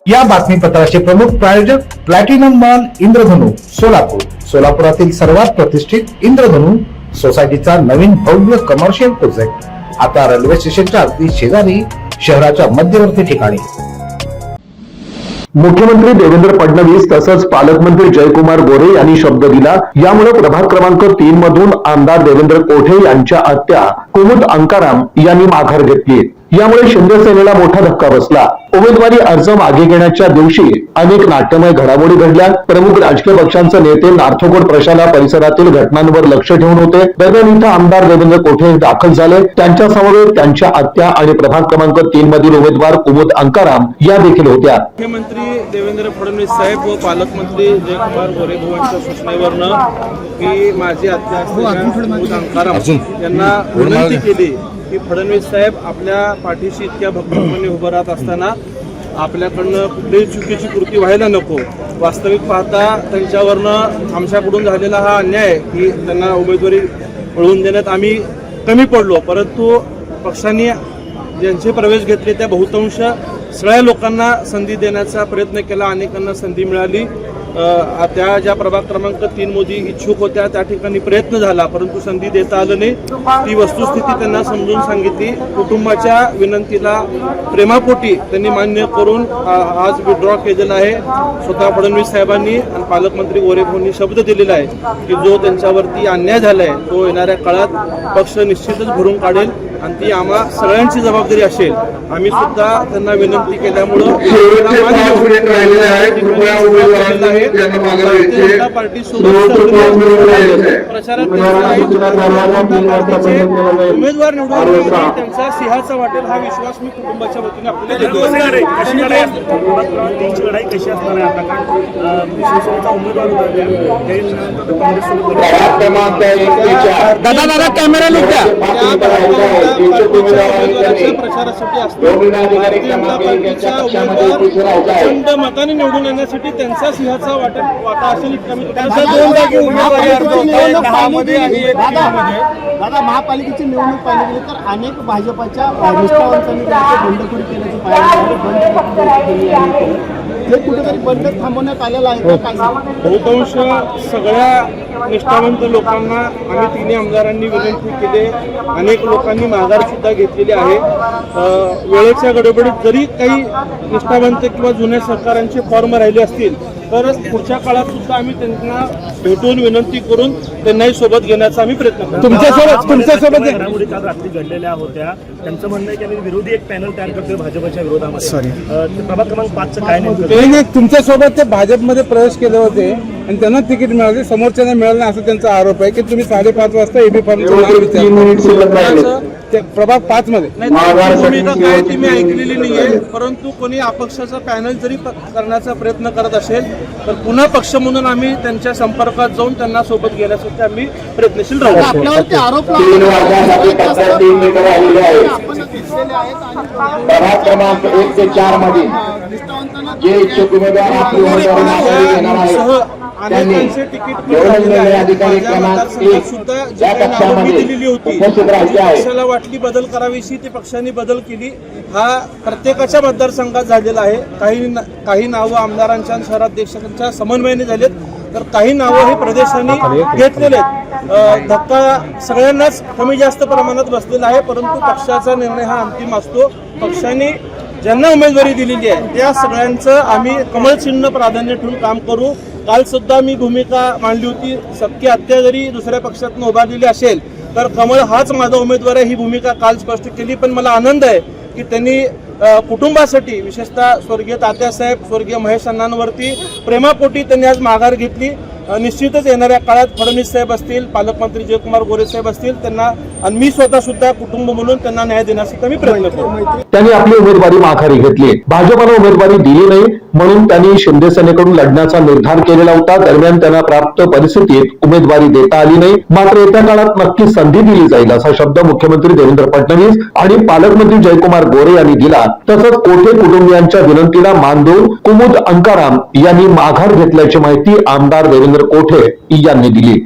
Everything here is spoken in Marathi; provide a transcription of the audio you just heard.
या बातमीपत्राचे प्रमुख प्रायोजक प्लॅटिनम मॉल इंद्रधनु सोलापूर। सोलापुरातील सर्वात प्रतिष्ठित इंद्रधनु सोसायटीचा नवीन भव्य कमर्शियल प्रोजेक्ट आता रेल्वे स्टेशनच्या अगदी शेजारी शहराच्या मध्यवर्ती ठिकाणी। मुख्यमंत्री देवेंद्र फडणवीस तसंच पालकमंत्री जयकुमार गोरे यांनी शब्द दिला। यामुळे प्रभाग क्रमांक 3 मधून आमदार देवेंद्र कोठे यांच्या आत्या कुमुद अंकाराम यांनी माघार घेतली। यामुळे शिंदे सेनेला मोठा धक्का बसला। उमेदवारी अर्ज मागे घेण्याच्या दिवशी अनेक नाट्यमय घडामोडी घडल्या। प्रमुख राजकीय पक्षांचे नेते नार्थोकोट प्रशाला परिसरातील घटनांवर लक्ष ठेवून होते। दरम्यान इथं आमदार देवेंद्र कोठे दाखल झाले। त्यांच्या समवेत त्यांच्या आत्या आणि प्रभाग क्रमांक 3 मधील उमेदवार कुमुद अंकाराम या देखील होत्या। मुख्यमंत्री देवेंद्र फडणवीस साहेब व पालकमंत्री जयकुमार गोरे यांच्या सूचनेवरनं मी माझी आत्या कुमुद अंकाराम यांना विनंती केली की फडणवीस साहेब आपल्या पाठीशी इतक्या भक्कमपणे उभं राहत असताना आपल्याकडनं कुठलीही चुकीची कृती व्हायला नको। वास्तविक पाहता त्यांच्यावरनं आमच्याकडून झालेला हा अन्याय आहे की त्यांना उमेदवारी मिळवून देण्यात आम्ही कमी पडलो, परंतु पक्षांनी ज्यांचे प्रवेश घेतले त्या बहुतांश सगळ्या लोकांना संधी देण्याचा प्रयत्न केला। अनेकांना संधी मिळाली। त्या ज्या प्रभाग क्रमांक 3 मध्ये इच्छुक होत्या त्या ठिकाणी प्रयत्न झाला, परंतु संधी देता आलं नाही। ती वस्तुस्थिती त्यांना समजून सांगितली। कुटुंबाच्या विनंतीला प्रेमापोटी त्यांनी मान्य करून आज विड्रॉ केलेला आहे। स्वतः फडणवीस साहेबांनी आणि पालकमंत्री गोरे यांनी शब्द दिलेला आहे की जो त्यांच्यावरती अन्याय झालाय तो येणाऱ्या काळात पक्ष निश्चितच भरून काढेल आणि ती आम्हा सगळ्यांची जबाबदारी असेल। आम्ही सुद्धा त्यांना विनंती केल्यामुळं जनता पार्टी प्रचारात उमेदवार निवडून त्यांचा सिंहाचा वाटेल हा विश्वास मी कुटुंबाच्या वतीने आपल्याला प्रचारासाठी असतो। भारतीय जनता पार्टीच्या उमेदवार प्रचंड मताने निवडून येण्यासाठी त्यांचा सिंहाचा वाटा असेल। दादा महापालिकेची निवडणूक पाहिली गेली तर अनेक भाजपच्या निष्ठावंतांनी बंडखोरी केल्याची पाहिजे हे कुठेतरी बंड थांबवण्यात आलेलं आहे का? बहुतांश सगळ्या निष्ठावंत लोकांना आम्ही तिन्ही आमदारांनी विनंती केली। अनेक लोकांनी माघार सुद्धा घेतलेली आहे। वेळेच्या गडबडीत जरी काही निष्ठावंत किंवा जुन्या सरकारांचे फॉर्म राहिले असतील तर पुढच्या काळात सुद्धा आम्ही त्यांना भेटून विनंती करून त्यांनाही सोबत घेण्याचा आम्ही प्रयत्न करतो। तुमच्यासोबत घडामोडी काल रात्री घडलेल्या होत्या। त्यांचं म्हणणं आहे की विरोधी एक पॅनल तयार करतोय भाजपच्या विरोधामध्ये। प्रभाग क्रमांक 5 काय नाही तुमच्यासोबत ते भाजपमध्ये प्रवेश केले होते आणि त्यांना तिकीट मिळाले, समोरच्यांना मिळालं नाही असं त्यांचा आरोप आहे की तुम्ही 5:30 वाजता एबी फॉर्म प्रभाग 5 मध्ये भूमिका काय ती मी ऐकलेली नाहीये, परंतु कोणी अपक्षाचा पॅनल जरी करण्याचा प्रयत्न करत असेल तर पुन्हा पक्ष म्हणून आम्ही त्यांच्या संपर्कात जाऊन त्यांना सोबत घेण्यासाठी आम्ही प्रयत्नशील राहू। आपल्यावरती आरोप प्रभाग क्रमांक 1 ते 4 मध्ये जे इच्छुक उमेदवार आपली उमेदवारी अनेकांचे तिकीट अधिकारी दिलेली होती। पक्षाला वाटली बदल करावीशी ती पक्षाने बदल केली। हा प्रत्येकाच्या मतदारसंघात झालेला आहे। काही नावं आमदारांच्या शहराध्यक्षांच्या समन्वयाने झालेत तर काही नावं हे प्रदेशाने घेतलेले आहेत। धक्का सगळ्यांनाच कमी जास्त प्रमाणात बसलेला आहे, परंतु पक्षाचा निर्णय हा अंतिम असतो। पक्षाने ज्यांना उमेदवारी दिलेली आहे त्या सगळ्यांचं आम्ही कमळ चिन्ह प्राधान्य ठेवून काम करू। काल सुद्धा मी भूमिका मांडली होती, सख्खी आत्या जरी दुसऱ्या पक्षातून उभारलेली असेल तर कमळ हाच माझा उमेदवार आहे ही भूमिका काल स्पष्ट केली। पण मला आनंद आहे की त्यांनी कुटुंबासाठी विशेषतः स्वर्गीय तात्यासाहेब स्वर्गीय महेश अण्णांवरती प्रेमापोटी त्यांनी आज माघार घेतली। निश्चितच येणाऱ्या काळात फडणवीस साहेब असतील, पालकमंत्री जयकुमार गोरे साहेब असतील, त्यांना आणि मी स्वतः सुद्धा कुटुंब म्हणून त्यांना न्याय देण्यासाठी मी प्रयत्न करू। त्यांनी आपली उमेदवारी माघारी घेतली। भाजपने उमेदवारी दिली नाही म्हणून त्यांनी शिंदे सेनेकडून लढण्याचा निर्धार केलेला होता। दरम्यान त्यांना प्राप्त परिस्थितीत उमेदवारी देता आली नाही। मात्र येत्या काळात नक्की संधी दिली जाईल असा शब्द मुख्यमंत्री देवेंद्र फडणवीस आणि पालकमंत्री जयकुमार गोरे यांनी दिला। तसंच कोठे कुटुंबियांच्या विनंतीला मान देऊन कुमुद अंकाराम यांनी माघार घेतल्याची माहिती आमदार देवेंद्र कोठे यांनी दिली।